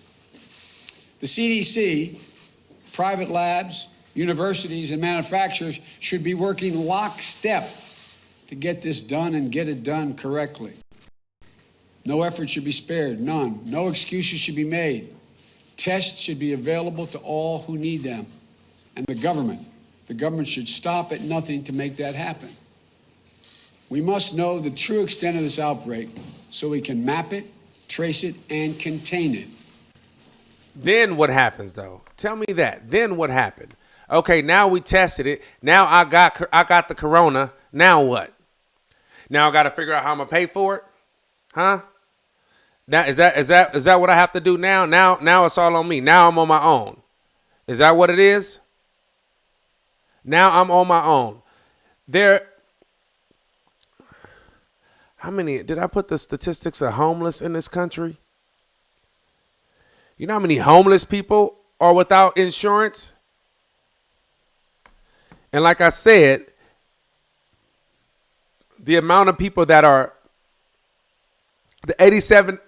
The CDC, private labs, universities, and manufacturers should be working lockstep to get this done and get it done correctly. No effort should be spared, none. No excuses should be made. Tests should be available to all who need them. And the government should stop at nothing to make that happen. We must know the true extent of this outbreak so we can map it, trace it, and contain it. Then what happens, though? Tell me that. Then what happened? Okay, now we tested it. Now I got the corona. Now what? Now I got to figure out how I'm gonna pay for it, huh? Now is that what I have to do now? Now it's all on me. Now I'm on my own. Is that what it is? Now I'm on my own. How many, did I put the statistics of homeless in this country? You know how many homeless people are without insurance? And like I said, the amount of people that are, the 87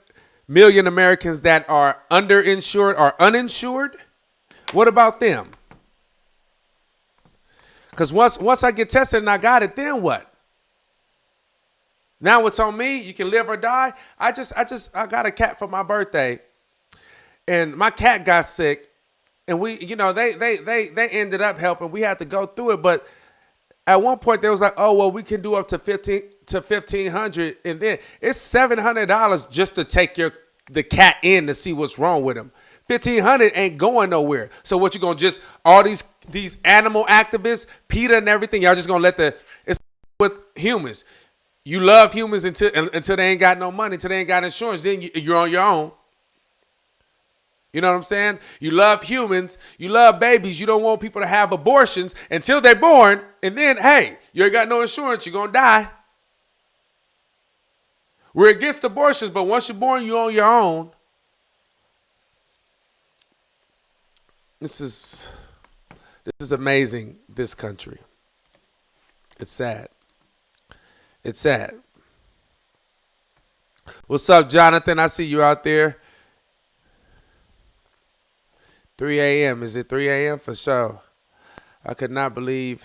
million Americans that are underinsured or uninsured, what about them? Because once I get tested and I got it, then what? Now it's on me. You can live or die. I got a cat for my birthday, and my cat got sick, and they ended up helping. We had to go through it, but at one point they was like, oh well, we can do up to $1,500, and then it's $700 just to take the cat in to see what's wrong with him. $1,500 ain't going nowhere. So what you gonna just all these animal activists, PETA and everything? Y'all just gonna it's with humans. You love humans until they ain't got no money, until they ain't got insurance. Then you're on your own. You know what I'm saying? You love humans. You love babies. You don't want people to have abortions until they're born. And then, hey, you ain't got no insurance. You're going to die. We're against abortions, but once you're born, you're on your own. This is amazing, this country. It's sad. It's sad. What's up, Jonathan? I see you out there. 3 a.m. Is it 3 a.m.? For sure. I could not believe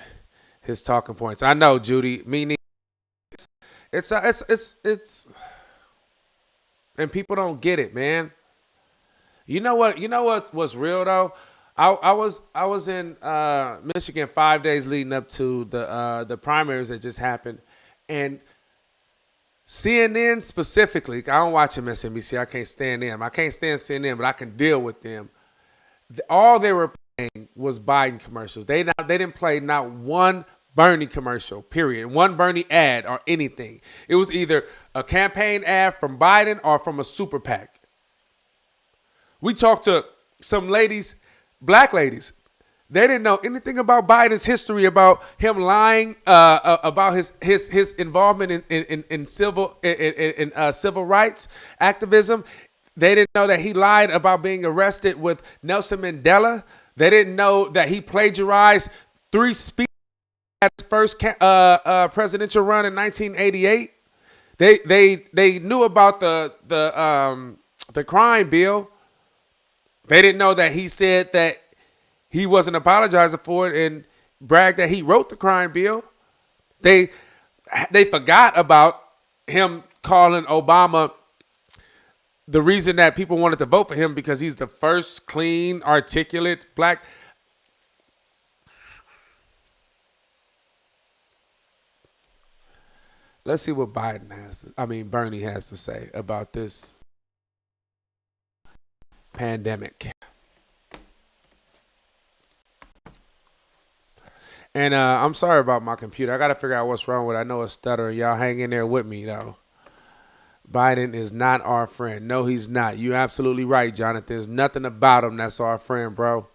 his talking points. I know, Judy. Me neither. It's and people don't get it, man. You know what? You know what's real though? I was in Michigan 5 days leading up to the primaries that just happened. And CNN specifically, I don't watch MSNBC. I can't stand them. I can't stand CNN, but I can deal with them. All they were playing was Biden commercials. They didn't play not one Bernie commercial, period. One Bernie ad or anything. It was either a campaign ad from Biden or from a super PAC. We talked to some ladies, black ladies. They didn't know anything about Biden's history, about him lying about his involvement in civil rights activism. They didn't know that he lied about being arrested with Nelson Mandela. They didn't know that he plagiarized 3 speeches at his first presidential run in 1988. They knew about the crime bill. They didn't know that he said that he wasn't apologizing for it and bragged that he wrote the crime bill. They forgot about him calling Obama the reason that people wanted to vote for him because he's the first clean, articulate black. Let's see what Bernie has to say about this pandemic. And I'm sorry about my computer. I got to figure out what's wrong with it. I know it's stuttering. Y'all hang in there with me, though. Biden is not our friend. No, he's not. You're absolutely right, Jonathan. There's nothing about him that's our friend, bro.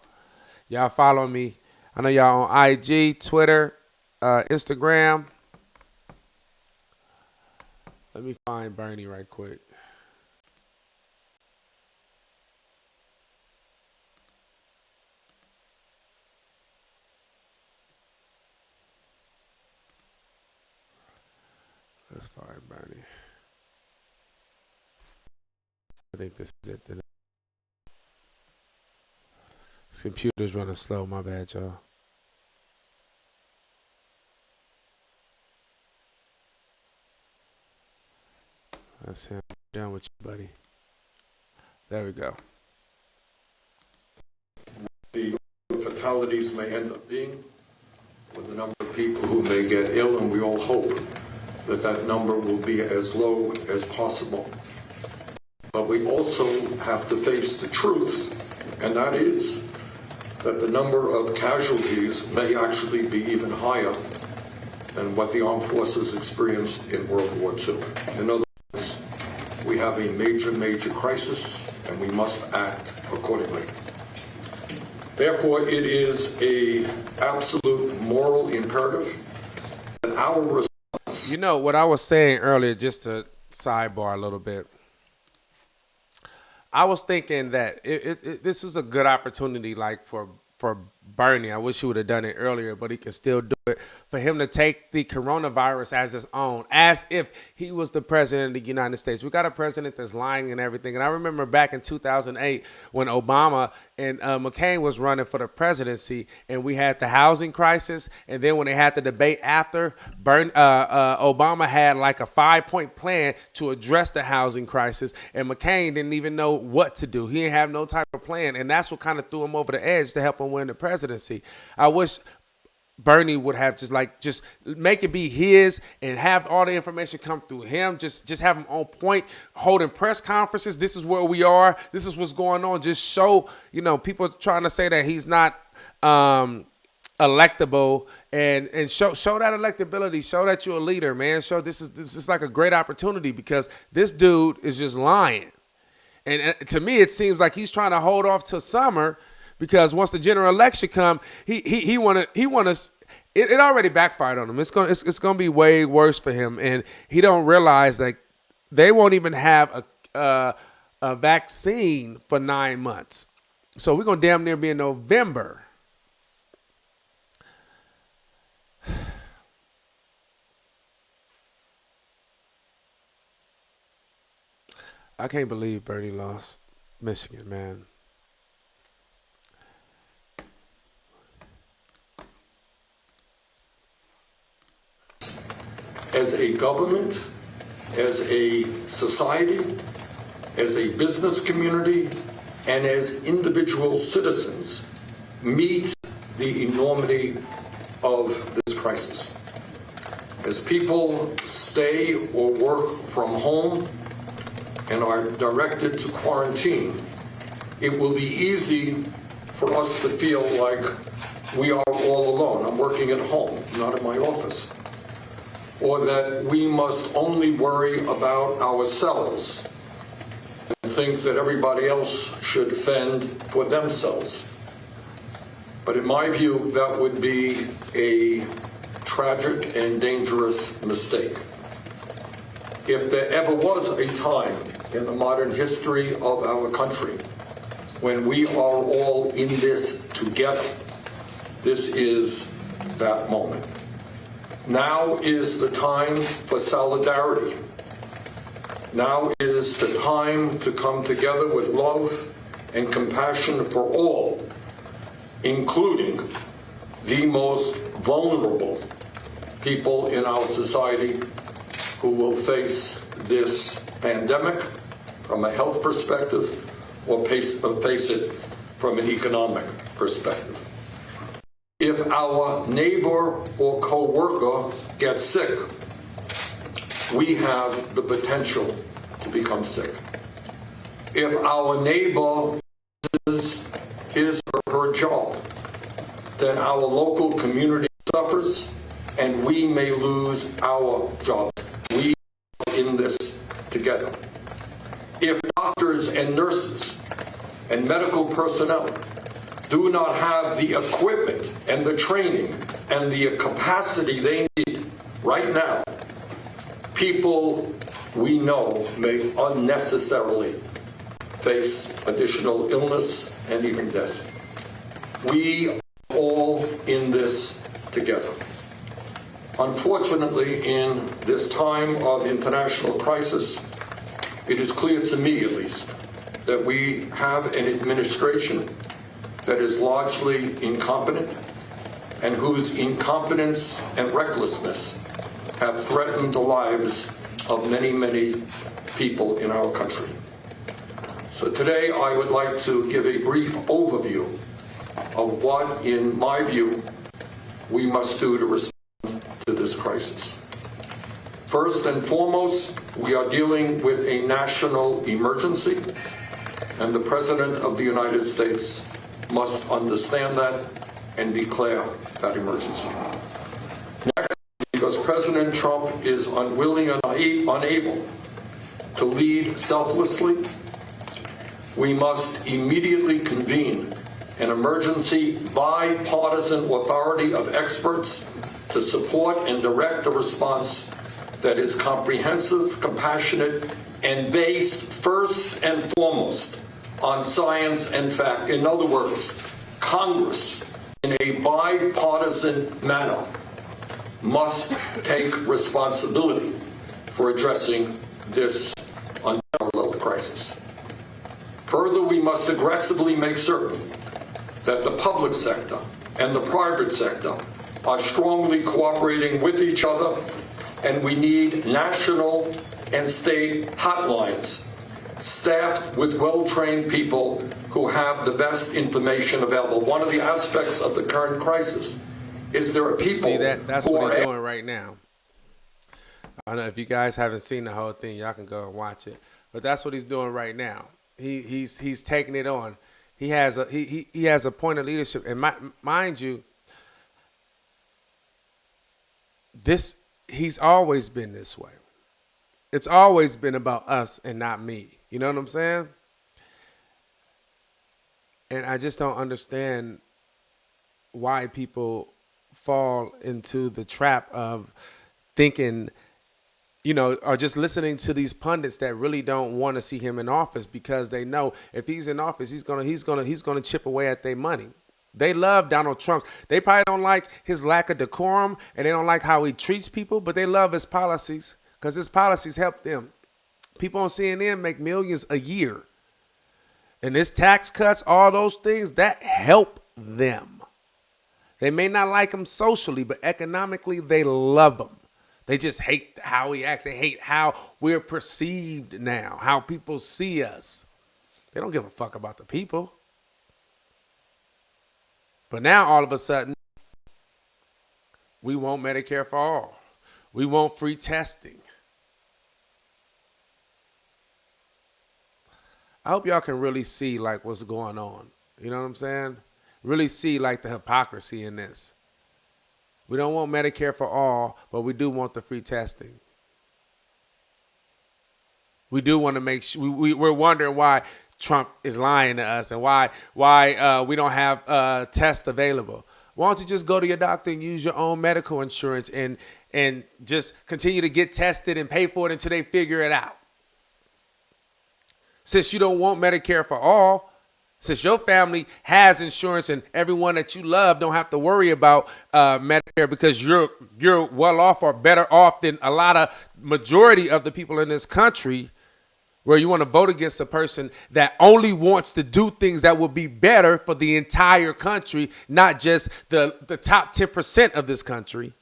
Y'all follow me. I know y'all on IG, Twitter, Instagram. Let me find Bernie right quick. Let's find Bernie. I think this is it. This computer's running slow. My bad, y'all. That's him. Down with you, buddy. There we go. The fatalities may end up being with the number of people who may get ill, and we all hope that that number will be as low as possible. But we also have to face the truth, and that is that the number of casualties may actually be even higher than what the armed forces experienced in World War II. In other words, we have a major, major crisis, and we must act accordingly. Therefore, it is an absolute moral imperative that our response... You know, what I was saying earlier, just to sidebar a little bit, I was thinking that this is a good opportunity, like for Bernie. I wish he would have done it earlier, but he can still do it. For him to take the coronavirus as his own, as if he was the president of the United States. We got a president that's lying and everything. And I remember back in 2008 when Obama and McCain was running for the presidency, and we had the housing crisis. And then when they had the debate after, Obama had like a 5-point plan to address the housing crisis, and McCain didn't even know what to do. He didn't have no type of plan, and that's what kind of threw him over the edge to help him win the presidency. I wish Bernie would have just make it be his and have all the information come through him. Just have him on point, holding press conferences. This is where we are. This is what's going on. Just show, people trying to say that he's not electable and show that electability. Show that you're a leader, man. Show this is like a great opportunity because this dude is just lying. And to me, it seems like he's trying to hold off till summer. Because once the general election come, he wanna it already backfired on him. It's gonna be way worse for him, and he don't realize that they won't even have a vaccine for 9 months. So we're gonna damn near be in November. I can't believe Bernie lost Michigan, man. As a government, as a society, as a business community, and as individual citizens, meet the enormity of this crisis. As people stay or work from home and are directed to quarantine, it will be easy for us to feel like we are all alone. I'm working at home, not in my office. Or that we must only worry about ourselves and think that everybody else should fend for themselves. But in my view, that would be a tragic and dangerous mistake. If there ever was a time in the modern history of our country when we are all in this together, this is that moment. Now is the time for solidarity. Now is the time to come together with love and compassion for all, including the most vulnerable people in our society who will face this pandemic from a health perspective or face it from an economic perspective. If our neighbor or co-worker gets sick, we have the potential to become sick. If our neighbor loses his or her job, then our local community suffers and we may lose our jobs. We are in this together. If doctors and nurses and medical personnel do not have the equipment and the training and the capacity they need right now, people we know may unnecessarily face additional illness and even death. We are all in this together. Unfortunately, in this time of international crisis, it is clear to me, at least, that we have an administration that is largely incompetent and whose incompetence and recklessness have threatened the lives of many, many people in our country. So today I would like to give a brief overview of what, in my view, we must do to respond to this crisis. First and foremost, we are dealing with a national emergency, and the President of the United States must understand that and declare that emergency. Next, because President Trump is unwilling and unable to lead selflessly, we must immediately convene an emergency bipartisan authority of experts to support and direct a response that is comprehensive, compassionate, and based first and foremost on science and fact. In other words, Congress, in a bipartisan manner, must take responsibility for addressing this unparalleled crisis. Further, we must aggressively make certain that the public sector and the private sector are strongly cooperating with each other, and we need national and state hotlines staffed with well-trained people who have the best information available. One of the aspects of the current crisis is there are people. See, that's what he's doing right now. I don't know if you guys haven't seen the whole thing, y'all can go and watch it. But that's what he's doing right now. He's taking it on. He has a point of leadership, and mind you, he's always been this way. It's always been about us and not me. You know what I'm saying? And I just don't understand why people fall into the trap of thinking, you know, or just listening to these pundits that really don't want to see him in office, because they know if he's in office, he's gonna chip away at their money. They love Donald Trump. They probably don't like his lack of decorum, and they don't like how he treats people, but they love his policies because his policies help them. People on CNN make millions a year. And his tax cuts, all those things, that help them. They may not like him socially, but economically, they love him. They just hate how he acts. They hate how we're perceived now, how people see us. They don't give a fuck about the people. But now, all of a sudden, we want Medicare for all. We want free testing. I hope y'all can really see like what's going on. You know what I'm saying? Really see like the hypocrisy in this. We don't want Medicare for all, but we do want the free testing. We do want to make sure, we're wondering why Trump is lying to us and why we don't have tests available. Why don't you just go to your doctor and use your own medical insurance and just continue to get tested and pay for it until they figure it out? Since you don't want Medicare for all, since your family has insurance and everyone that you love don't have to worry about Medicare because you're well off or better off than a lot of majority of the people in this country, where you want to vote against a person that only wants to do things that will be better for the entire country, not just the top 10% of this country.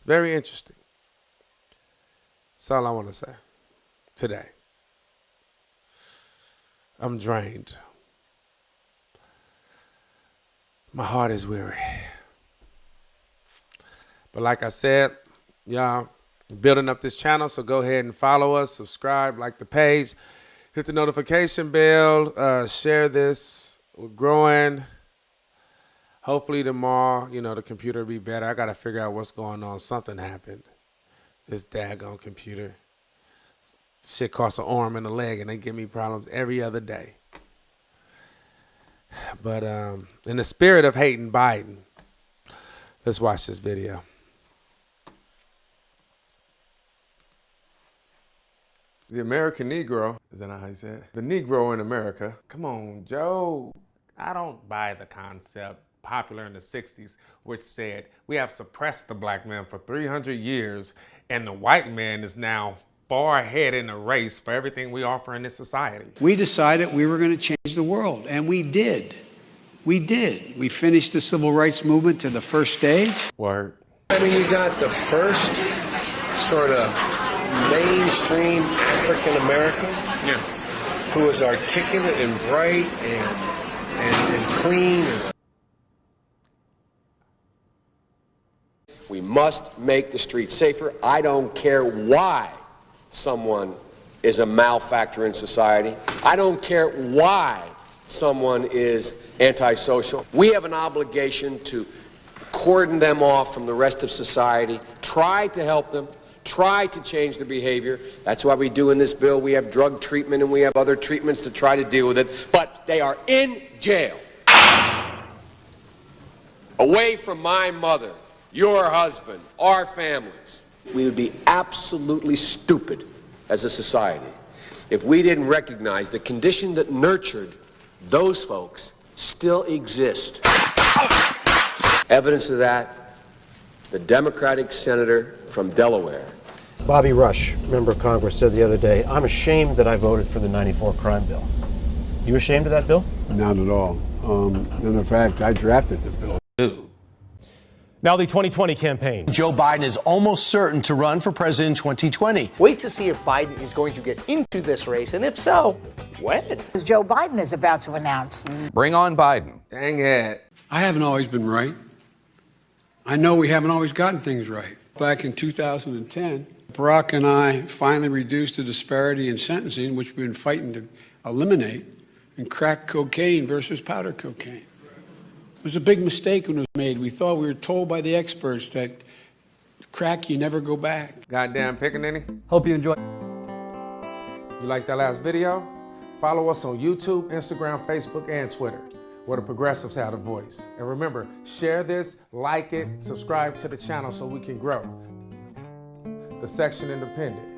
Very interesting. That's all I want to say today. I'm drained. My heart is weary. But like I said, y'all, building up this channel, so go ahead and follow us, subscribe, like the page, hit the notification bell, share this. We're growing. Hopefully tomorrow, the computer will be better. I got to figure out what's going on. Something happened. This daggone computer. Shit costs an arm and a leg, and they give me problems every other day. But in the spirit of hating Biden, let's watch this video. The American Negro, is that not how you say it? The Negro in America. Come on, Joe. I don't buy the concept popular in the 60s, which said we have suppressed the black man for 300 years, and the white man is now far ahead in the race for everything we offer in this society. We decided we were going to change the world, and we did. We did. We finished the civil rights movement to the first stage. Word. I mean, you got the first sort of mainstream African American who is articulate and bright and clean. We must make the streets safer. I don't care why someone is a malfactor in society. I don't care why someone is antisocial. We have an obligation to cordon them off from the rest of society, try to help them, try to change their behavior. That's why we do in this bill. We have drug treatment and we have other treatments to try to deal with it. But they are in jail. Away from my mother, your husband, our families. We would be absolutely stupid as a society if we didn't recognize the condition that nurtured those folks still exist. Evidence of that, the Democratic senator from Delaware. Bobby Rush, member of Congress, said the other day, "I'm ashamed that I voted for the '94 crime bill." You ashamed of that bill? Not at all. In fact, I drafted the bill. Now the 2020 campaign. Joe Biden is almost certain to run for president in 2020. Wait to see if Biden is going to get into this race, and if so, when? As Joe Biden is about to announce. Bring on Biden. Dang it. I haven't always been right. I know we haven't always gotten things right. Back in 2010, Barack and I finally reduced the disparity in sentencing, which we've been fighting to eliminate, in crack cocaine versus powder cocaine. It was a big mistake when it was made. We thought we were told by the experts that crack, you never go back. Goddamn pickaninny. Hope you enjoy. You like that last video? Follow us on YouTube, Instagram, Facebook, and Twitter, where the progressives have a voice. And remember, share this, like it, subscribe to the channel so we can grow. The Section Independent.